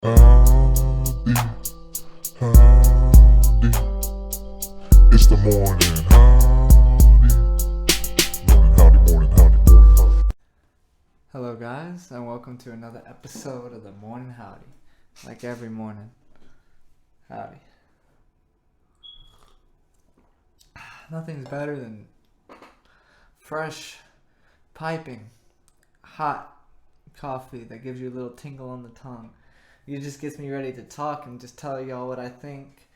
Howdy, howdy, it's the morning howdy, morning howdy. Hello guys, and welcome to another episode of the Morning Howdy. Like every morning, howdy. Nothing's better than fresh, piping, hot coffee that gives you a little tingle on the tongue. It just gets me ready to talk and just tell y'all what I think.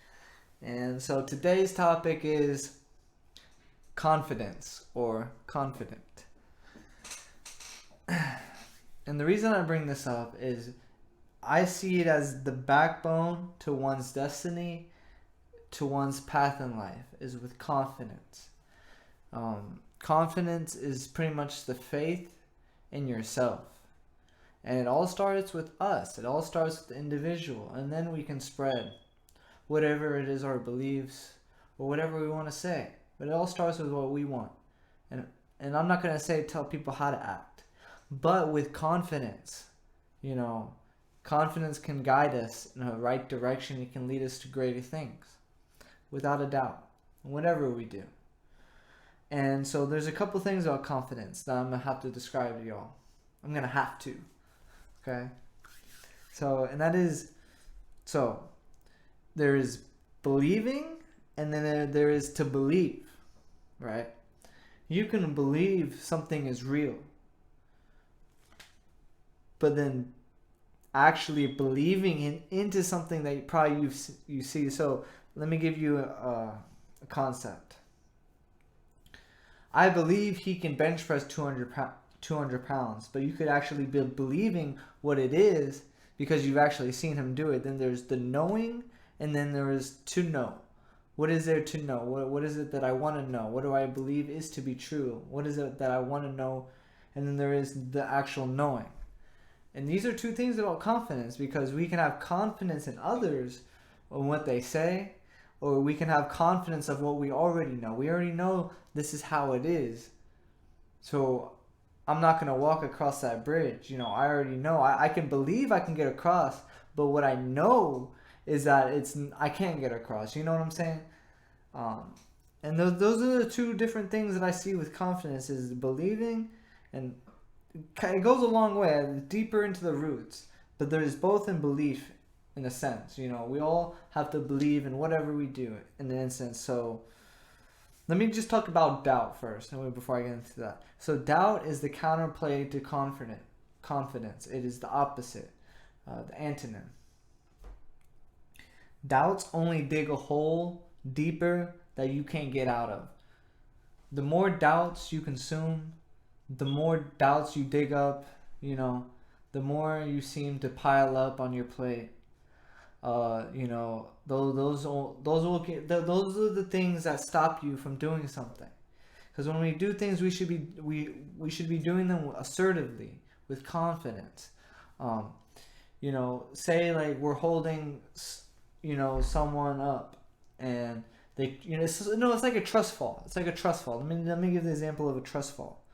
And so today's topic is confidence or confident. And the reason I bring this up is I see it as the backbone to one's destiny, to one's path in life, is with confidence. Confidence is pretty much the faith in yourself. And it all starts with us. It all starts with the individual. And then we can spread whatever it is our beliefs or whatever we want to say. But it all starts with what we want. And I'm not going to tell people how to act. But with confidence, confidence can guide us in the right direction. It can lead us to greater things, without a doubt, whatever we do. And so there's a couple things about confidence that I'm going to have to describe to y'all. I'm going to have to. Okay? So there is believing, and then there is to believe, right? You can believe something is real, but then actually believing into something that you see. So let me give you a concept. I believe he can bench press 200 pounds, but you could actually be believing what it is because you've actually seen him do it. Then there's the knowing, and then there is to know. What is there to know? What is it that I want to know? What do I believe is to be true? What is it that I want to know? And then there is the actual knowing. And these are two things about confidence, because we can have confidence in others on what they say, or we can have confidence of what we already know. We already know this is how it is. So I'm not going to walk across that bridge. I already know. I can believe I can get across, but what I know is that I can't get across. You know what I'm saying? And those are the two different things that I see with confidence, is believing, and it goes a long way, deeper into the roots, but there's both in belief in a sense. We all have to believe in whatever we do in an instance. So let me just talk about doubt first, before I get into that. So doubt is the counterplay to confidence. It is the opposite, the antonym. Doubts only dig a hole deeper that you can't get out of. The more doubts you consume, the more doubts you dig up, the more you seem to pile up on your plate. Those are the things that stop you from doing something. Because when we do things, we should be doing them assertively, with confidence. Say like we're holding, someone up, and they, it's like a trust fall. It's like a trust fall. Let me give the example of a trust fall.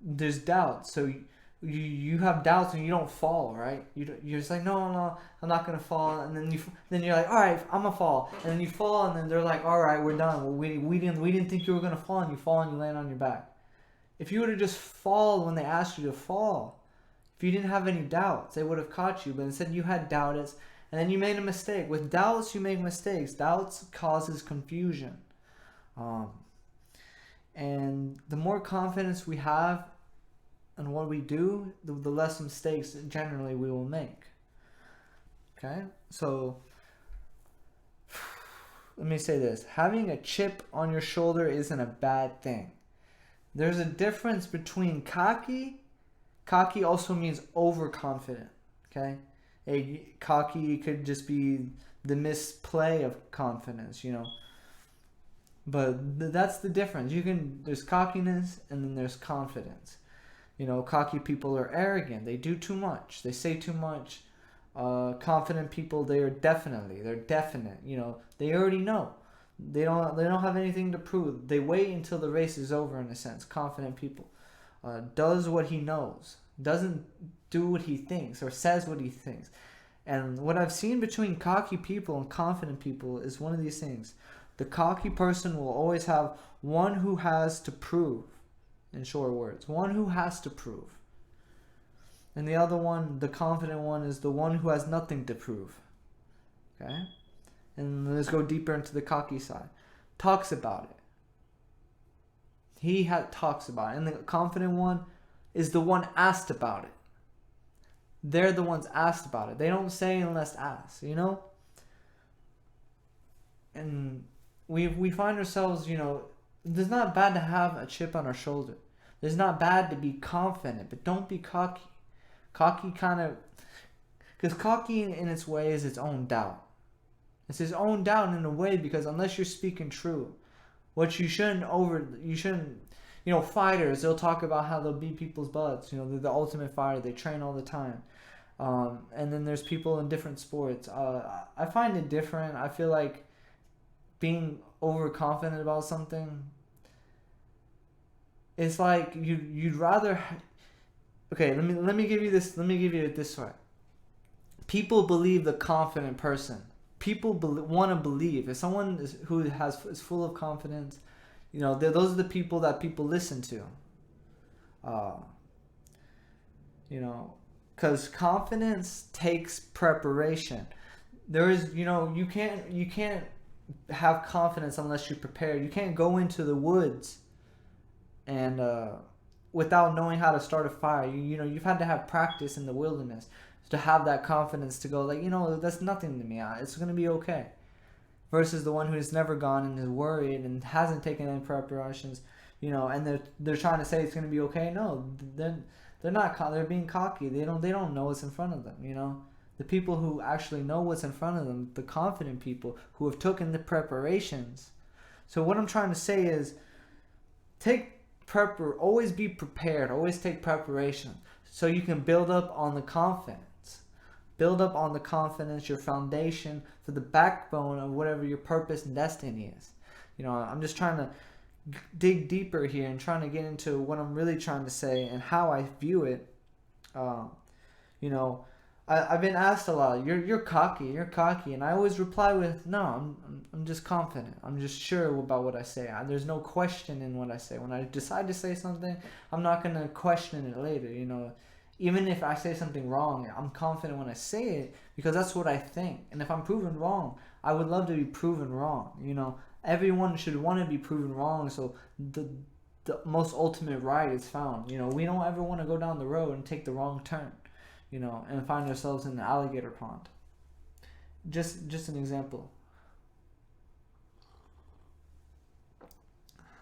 There's doubt, so you have doubts and you don't fall, right? You're just like, no, I'm not gonna fall, and then you're like, all right, I'm gonna fall, and then you fall, and then they're like, all right, we're done. Well, we didn't think you were gonna fall, and you fall and you land on your back. If you would have just fall when they asked you to fall, if you didn't have any doubts, they would have caught you. But instead, you had doubts, and then you made a mistake. With doubts, you make mistakes. Doubts causes confusion. And the more confidence we have in what we do, the less mistakes generally we will make. Okay? So, let me say this. Having a chip on your shoulder isn't a bad thing. There's a difference between cocky. Cocky also means overconfident. Okay? Cocky could just be the misplay of confidence, But that's the difference. There's cockiness and then there's confidence. Cocky people are arrogant. They do too much. They say too much. Confident people, they're definite. They already know. They don't have anything to prove. They wait until the race is over, in a sense. Confident people does what he knows. doesn't do what he thinks or says what he thinks. And what I've seen between cocky people and confident people is one of these things. The cocky person will always have one who has to prove, in short words, one who has to prove. And the other one, the confident one, is the one who has nothing to prove. Okay? And let's go deeper into the cocky side. Talks about it. He talks about it. And the confident one is the one asked about it. They're the ones asked about it. They don't say unless asked, you know? And we find ourselves, it's not bad to have a chip on our shoulder. It's not bad to be confident, but don't be cocky. Cocky because cocky in its way is its own doubt. It's his own doubt in a way, because unless you're speaking true, what you shouldn't, fighters, they'll talk about how they'll beat people's butts. They're the ultimate fighter. They train all the time. And then there's people in different sports. I find it different. I feel like being overconfident about something, it's like you'd rather. Okay, let me give you this. Let me give you it this way. People believe the confident person. People want to believe. If someone is full of confidence, those are the people that people listen to. Because confidence takes preparation. There is, you can't have confidence unless you're prepared. You can't go into the woods and without knowing how to start a fire. You've had to have practice in the wilderness to have that confidence to go that's nothing to me. It's going to be okay. Versus the one who's never gone and is worried and hasn't taken any preparations, and they're trying to say it's going to be okay. No, they're not. They're being cocky. They don't know what's in front of them. The people who actually know what's in front of them, the confident people who have taken the preparations. So what I'm trying to say is, always be prepared. Always take preparation so you can build up on the confidence. Build up on the confidence, your foundation for the backbone of whatever your purpose and destiny is. I'm just trying to dig deeper here and trying to get into what I'm really trying to say and how I view it. I've been asked a lot, you're cocky, and I always reply with, no, I'm just confident. I'm just sure about what I say. There's no question in what I say. When I decide to say something, I'm not going to question it later. Even if I say something wrong, I'm confident when I say it because that's what I think. And if I'm proven wrong, I would love to be proven wrong. Everyone should want to be proven wrong, so the most ultimate right is found. We don't ever want to go down the road and take the wrong turn, and find ourselves in the alligator pond. Just an example.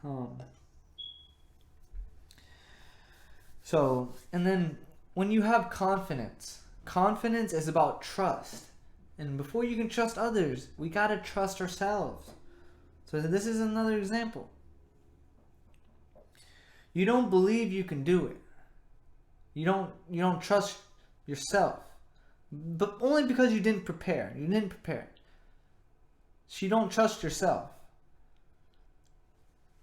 And then when you have confidence is about trust. And before you can trust others, we got to trust ourselves. So this is another example. You don't believe you can do it. You don't trust yourself. But only because you didn't prepare. So you don't trust yourself.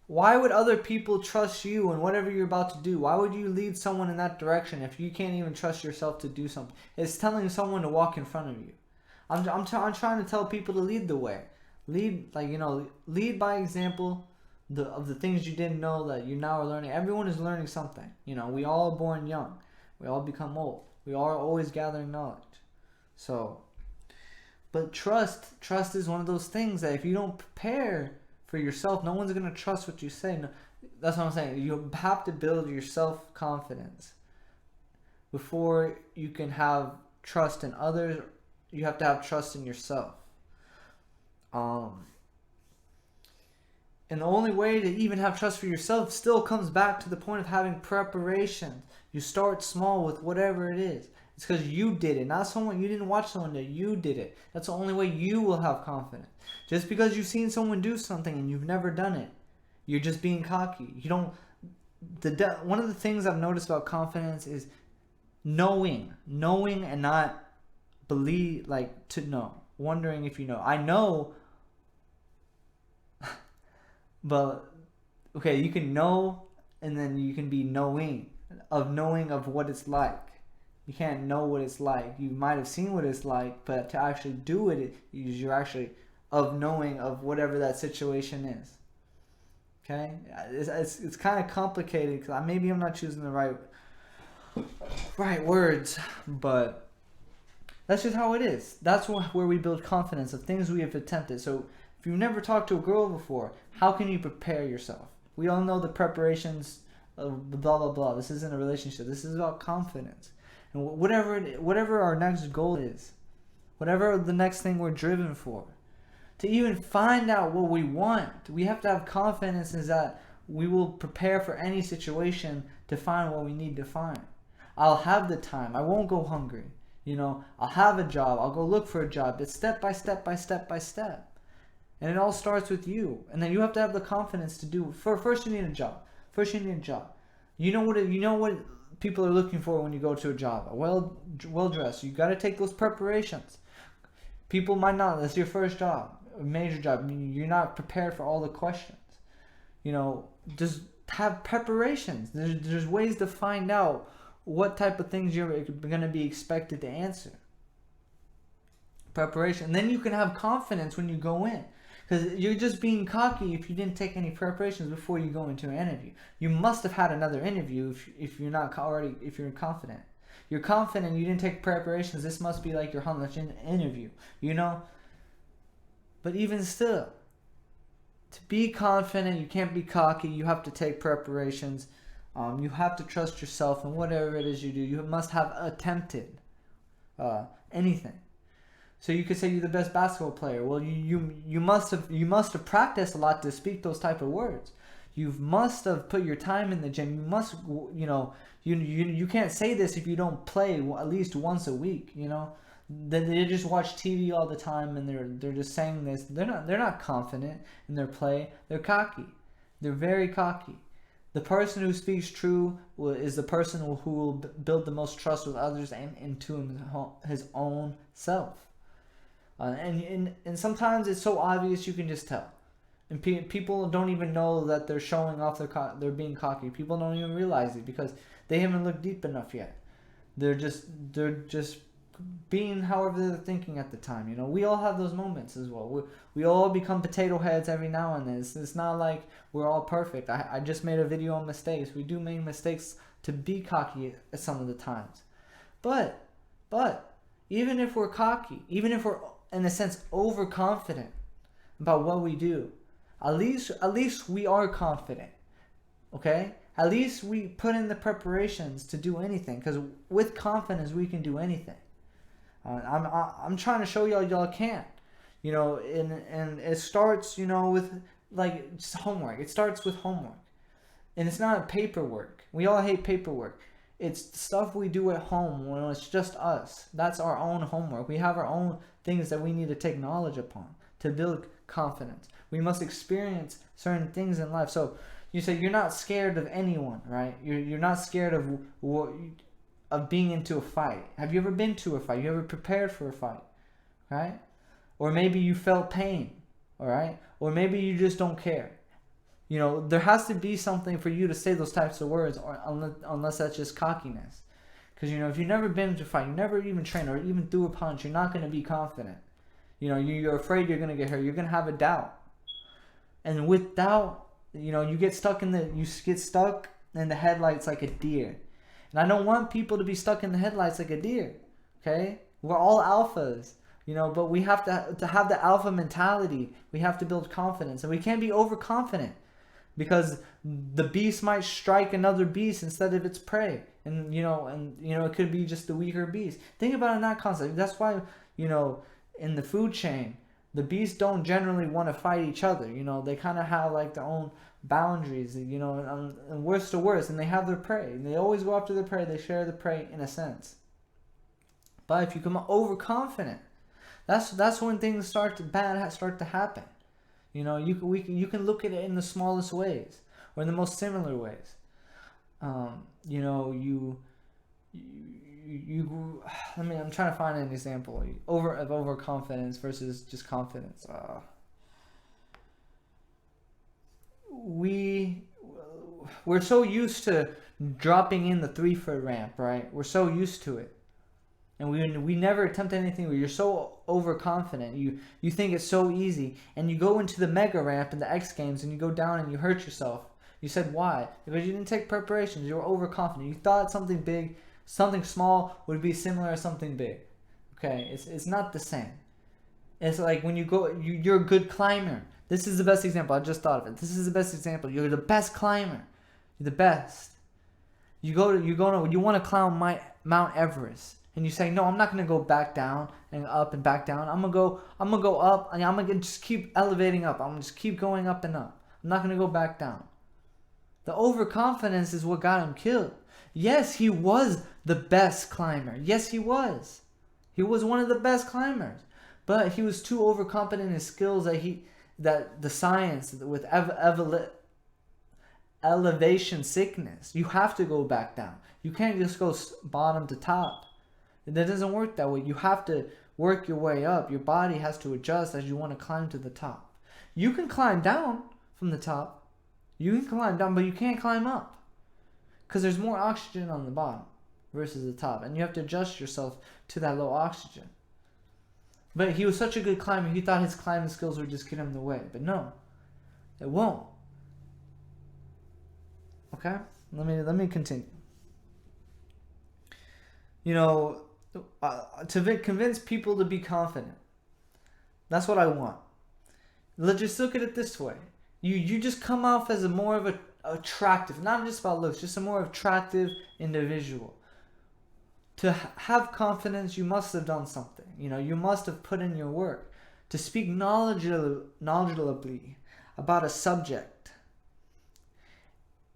Why would other people trust you in whatever you're about to do? Why would you lead someone in that direction if you can't even trust yourself to do something? It's telling someone to walk in front of you. I'm trying to tell people to lead the way. Lead by example of the things you didn't know that you now are learning. Everyone is learning something. We all are born young. We all become old. We are always gathering knowledge. But trust is one of those things that if you don't prepare for yourself, no one's going to trust what you say. No, that's what I'm saying. You have to build your self-confidence. Before you can have trust in others, you have to have trust in yourself. And the only way to even have trust for yourself still comes back to the point of having preparation. You start small with whatever it is. It's because you did it, not someone. You didn't watch someone do it. You did it. That's the only way you will have confidence. Just because you've seen someone do something and you've never done it, you're just being cocky. You don't. One of the things I've noticed about confidence is knowing and not believe, to know. Wondering if you know. I know, but okay, you can know and then you can be knowing. of knowing of what it's like. You can't know what it's like. You might have seen what it's like, but to actually do it, you're actually of knowing of whatever that situation is. Okay, it's kind of complicated because maybe I'm not choosing the right words, but that's just how it is. That's where we build confidence of things we have attempted. So if you've never talked to a girl before, how can you prepare yourself? We all know the preparations of blah blah blah. This isn't a relationship. This is about confidence. And whatever our next goal is, whatever the next thing we're driven for, to even find out what we want, we have to have confidence in that we will prepare for any situation to find what we need to find. I'll have the time. I won't go hungry. I'll have a job. I'll go look for a job. It's step by step by step by step. And it all starts with you. And then you have to have the confidence to do it. First, you need a job. You know what people are looking for when you go to a job. Well dressed. You got to take those preparations. People might not. That's your first job, a major job. You're not prepared for all the questions. Just have preparations. There's ways to find out what type of things you're going to be expected to answer. Preparation. And then you can have confidence when you go in. Because you're just being cocky if you didn't take any preparations before you go into an interview. You must have had another interview if you're not already, if you're confident. You're confident you didn't take preparations. This must be like your 100th interview, But even still, to be confident, you can't be cocky. You have to take preparations. You have to trust yourself in whatever it is you do. You must have attempted anything. So you could say you're the best basketball player. Well, you must have practiced a lot to speak those type of words. You must have put your time in the gym. You must, you can't say this if you don't play at least once a week. They just watch TV all the time and they're just saying this. They're not confident in their play. They're cocky. They're very cocky. The person who speaks true is the person who will build the most trust with others and into his own self. And sometimes it's so obvious you can just tell. And people don't even know that they're showing off they're being cocky. People don't even realize it because they haven't looked deep enough yet. They're just being however they're thinking at the time. We all have those moments as well. We all become potato heads every now and then. It's not like we're all perfect. I just made a video on mistakes. We do make mistakes to be cocky at some of the times. But even if we're cocky, even if we're in a sense overconfident about what we do, at least we are confident. Okay? At least we put in the preparations to do anything, because with confidence we can do anything. I'm trying to show y'all can't. And it starts, with like just homework. It starts with homework. And it's not paperwork. We all hate paperwork. It's stuff we do at home when it's just us. That's our own homework. We have our own things that we need to take knowledge upon to build confidence. We must experience certain things in life. So you say you're not scared of anyone, right? You're not scared of being into a fight. Have you ever been to a fight? You ever prepared for a fight, right? Or maybe you felt pain, all right? Or maybe you just don't care. There has to be something for you to say those types of words, or unless that's just cockiness. Because, if you've never been to a fight, you never even trained or even threw a punch, you're not going to be confident. You're afraid you're going to get hurt. You're going to have a doubt. And with doubt, you get stuck in the headlights like a deer. And I don't want people to be stuck in the headlights like a deer. Okay? We're all alphas. But we have to have the alpha mentality. We have to build confidence. And we can't be overconfident. Because the beast might strike another beast instead of its prey. And it could be just the weaker beast. Think about it in that concept. That's why, in the food chain, the beasts don't generally want to fight each other. They kind of have like their own boundaries, and worse to worse, and they have their prey. And they always go after their prey. They share the prey in a sense. But if you become overconfident, that's when things start to happen. You can look at it in the smallest ways or in the most similar ways. I'm trying to find an example of overconfidence versus just confidence. we're so used to dropping in the 3-foot ramp, right? We're so used to it. And we never attempt anything where you're so overconfident. You think it's so easy. And you go into the mega ramp in the X Games and you go down and you hurt yourself. You said why? Because you didn't take preparations. You were overconfident. You thought something big, something small would be similar to something big. Okay? It's not the same. It's like when you go, you're a good climber. This is the best example. I just thought of it. This is the best example. You're the best climber. You're the best. You want to climb Mount Everest. And you say, no, I'm not gonna go back down and up and back down. I'm gonna go up, and I'm gonna just keep elevating up. I'm gonna just keep going up and up. I'm not gonna go back down. The overconfidence is what got him killed. Yes, he was the best climber. Yes, he was. He was one of the best climbers. But he was too overconfident in his skills that the science with elevation sickness, you have to go back down. You can't just go bottom to top. That doesn't work that way. You have to work your way up. Your body has to adjust as you want to climb to the top. You can climb down from the top. You can climb down, but you can't climb up. Because there's more oxygen on the bottom versus the top. And you have to adjust yourself to that low oxygen. But he was such a good climber, he thought his climbing skills would just get him in the way. But no, it won't. Okay? Let me continue. You know, to convince people to be confident. That's what I want. Let's just look at it this way. You just come off as a more of a attractive, not just about looks, just a more attractive individual. To have confidence, you must have done something. You know, you must have put in your work. To speak knowledgeably about a subject,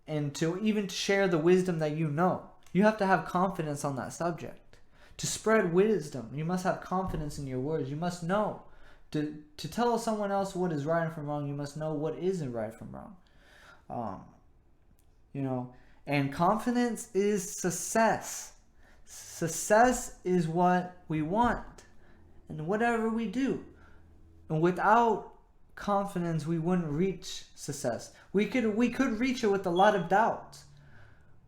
and to even share the wisdom that you know, you have to have confidence on that subject. To spread wisdom, you must have confidence in your words. You must know. To tell someone else what is right and from wrong, you must know what isn't right from wrong. You know, and confidence is success. Success is what we want in whatever we do. And without confidence, we wouldn't reach success. We could reach it with a lot of doubts,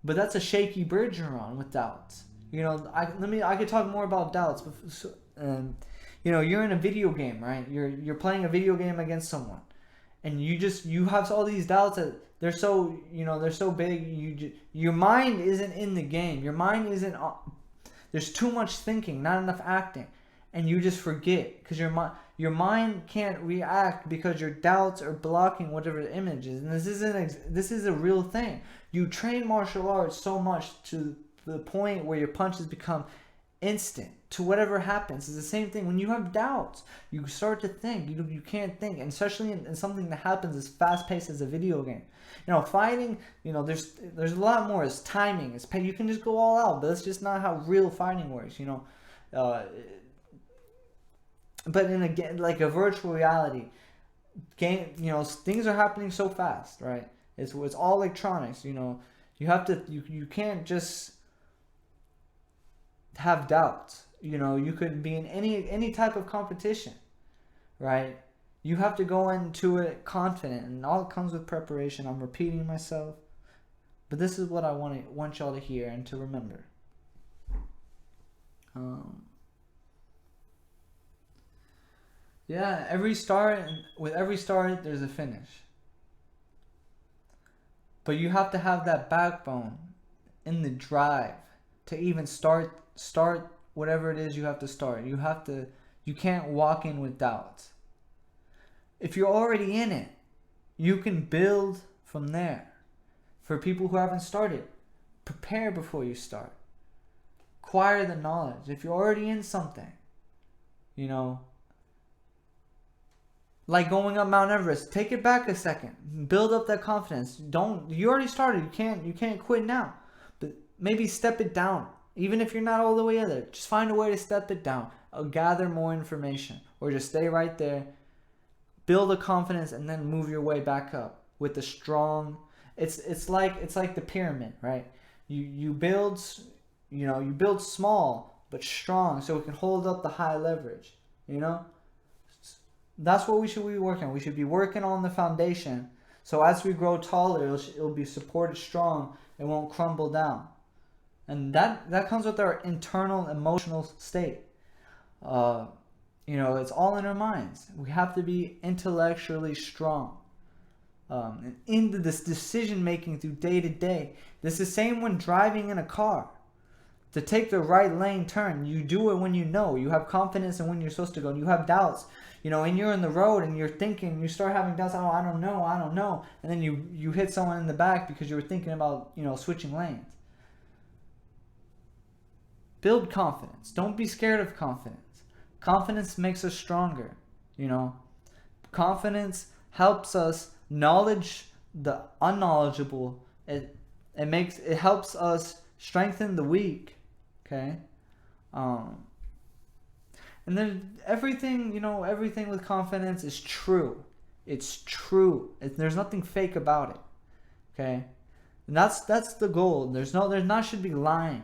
but that's a shaky bridge you're on with doubts. You know, I could talk more about doubts. You know, you're in a video game, right? You're playing a video game against someone, and you have all these doubts that they're so big. Your mind isn't in the game. Your mind isn't. There's too much thinking, not enough acting, and you just forget because your mind can't react because your doubts are blocking whatever the image is. And this is a real thing. You train martial arts so much to the point where your punches become instant to whatever happens. It's the same thing when you have doubts. You start to think. You can't think, and especially in something that happens as fast paced as a video game. You know, fighting. You know, there's a lot more. It's timing. It's you can just go all out, but that's just not how real fighting works. You know, but in like a virtual reality game, you know, things are happening so fast, right? It's all electronics. You know, you have to. You can't just have doubts. You know, you could be in any type of competition, right? You have to go into it confident, and all comes with preparation. I'm repeating myself, but this is what I want y'all to hear and to remember. Yeah, with every start there's a finish. But you have to have that backbone in the drive to even start whatever it is you have to start. You can't walk in with doubts. If you're already in it, you can build from there. For people who haven't started, prepare before you start. Acquire the knowledge. If you're already in something, you know, like going up Mount Everest, take it back a second. Build up that confidence. You already started. You can't quit now. But maybe step it down. Even if you're not all the way there, just find a way to step it down. Or gather more information, or just stay right there. Build a confidence, and then move your way back up with a strong. It's like the pyramid, right? You build small but strong, so it can hold up the high leverage. You know, that's what we should be working on. We should be working on the foundation, So as we grow taller, it'll be supported strong. It won't crumble down. And that comes with our internal emotional state. It's all in our minds. We have to be intellectually strong. And in this decision making through day to day, this is the same when driving in a car. To take the right lane turn, you do it when you know. You have confidence in when you're supposed to go. And you have doubts, and you're in the road and you're thinking, you start having doubts. Oh, I don't know. And then you hit someone in the back because you were thinking about, switching lanes. Build confidence. Don't be scared of confidence. Confidence makes us stronger. Confidence helps us knowledge the unknowledgeable. It helps us strengthen the weak. Okay. And then everything with confidence is true. It's true. There's nothing fake about it. Okay. And that's the goal. There should be lying.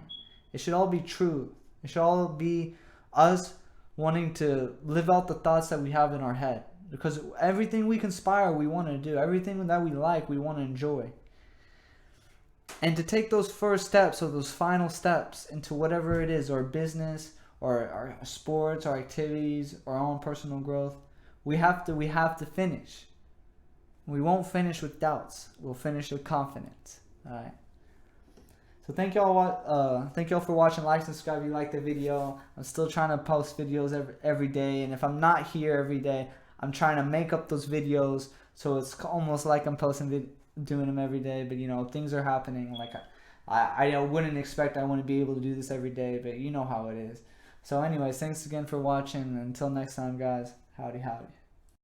It should all be true. It should all be us wanting to live out the thoughts that we have in our head. Because everything we conspire, we want to do. Everything that we like, we want to enjoy. And to take those first steps or those final steps into whatever it is, our business or our sports, our activities, our own personal growth, we have to finish. We won't finish with doubts. We'll finish with confidence. All right. So thank y'all for watching. Like, subscribe if you like the video. I'm still trying to post videos every day, and if I'm not here every day, I'm trying to make up those videos so it's almost like I'm doing them every day. But things are happening. Like I wouldn't expect I want to be able to do this every day, but you know how it is. So anyways, thanks again for watching. Until next time, guys. Howdy.